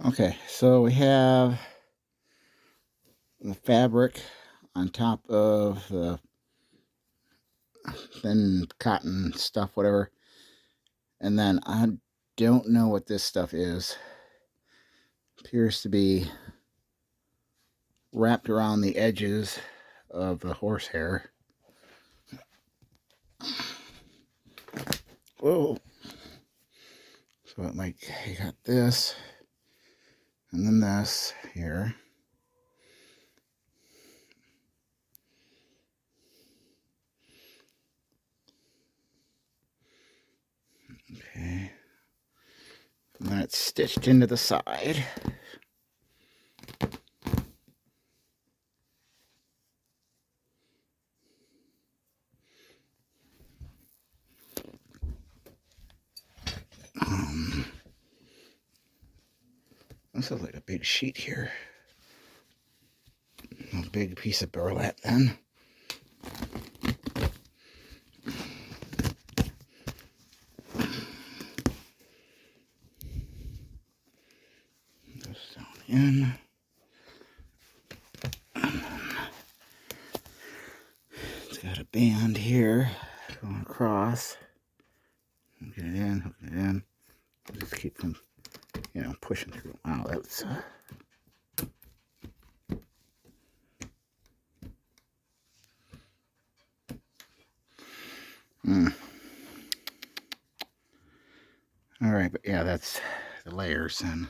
Okay, so we have the fabric on top of the thin cotton stuff, whatever. And then I don't know what this stuff is. Appears to be wrapped around the edges of the horsehair. Whoa. So it like, you got this, and then this here. Okay. And then it's stitched into the side. This is like a big sheet here. A big piece of burlap then. Goes down in. It's got a band here going across. Get it in, hook it in. Just keep from, pushing through. Wow, that's all right, but yeah, that's the layers and